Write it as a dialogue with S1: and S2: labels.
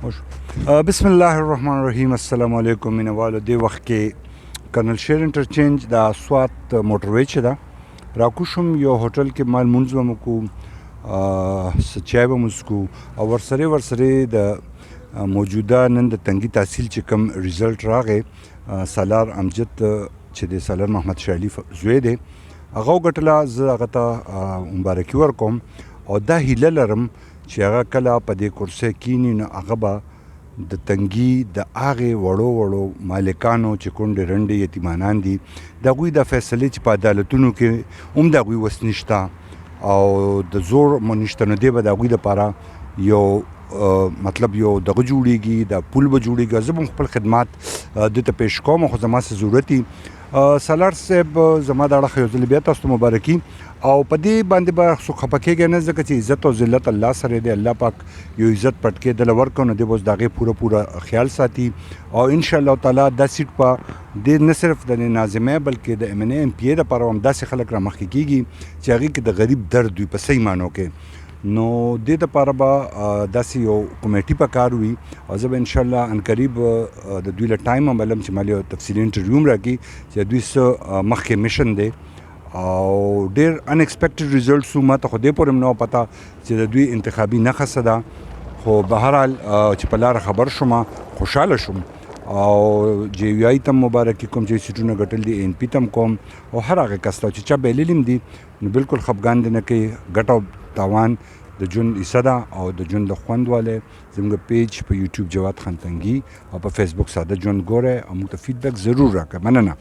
S1: بسم الله الرحمن الرحیم. السلام علیکم مینوالو. دې وخت کې کرنل شیر انټرچینج د سوات موټروی چې ده راکوشم یو هوټل کې مال مونځ به مو کوو، چای به مو څښو او ورسره د موجوده نن د تنګي تحصیل چې کوم ریزلټ راغی سالار امجد چې د سالار محمد شاه علي زوی دی هغه وګټله. زه هغه ته مبارکي ورکوم او دا هیله لرم چې هغه کله په دې کرسۍ کینی نو هغه به د تنګي د هغې وړو مالکانو چې کونډې رنډې یتیمانان دي د هغوی د فیصلې چې په عدالتونو کې هم د هغوی وس نشته او د زور مو نشته، نو دی به د هغوی دپاره یو مطلب یو دغه جوړیږي، د پول به جوړیږي. زه به خپل خدمات دې ته پیش کوم خو زما څه ضرورت وي. سالار صاحب زما د اړخه یو ځل بیا تاسو ته مبارکي او په دې باندې به څوک خفه کېږي نه، ځکه چې عزت او ذلت الله سره دی. الله پاک یو عزت پټ کېدله ورکړو نو دی به اوس د هغې پوره خیال ساتي او انشاءالله تعالی دا سیټ په د نه صرف د ناظمۍ بلکې د ایم ان اے ایم پی اے دپاره هم داسې خلک رامخکې کېږي چې هغې کې د غریب درد وي په صحیح معنو کې. نو دې دپاره به داسې یو کمیټي په کار وي او زه به انشاءالله عنقریب د دوی له ټایم هم علم چې مال یو تفصیلي انټرویو هم راکړي چې دوی څه مخکې میشن دی او ډېر ان ایکسپیکټډ ریزلټس وو. ما ته خو دې پورې هم نه وه پته چې د دوی انتخابي نښه څه ده، خو بهرحال چې په لاره خبر شوم خوشحاله شوم او جے وي آی ته مبارکي کوم چې سیټونه ګټل دي، این پي ته هم کوم او هر هغه کس ته چې چا بایللي هم دي نو بالکل خفګان دې نه کوي. ګټه او تاوان د ژوند حصه ده او د ژوند د خوند والی زموږ پیج په یوټیوب جواد خان تنګي او په فیسبوک ساده ژوند ګورئ او موږ ته فیډبیک ضرور راکړئ. مننه.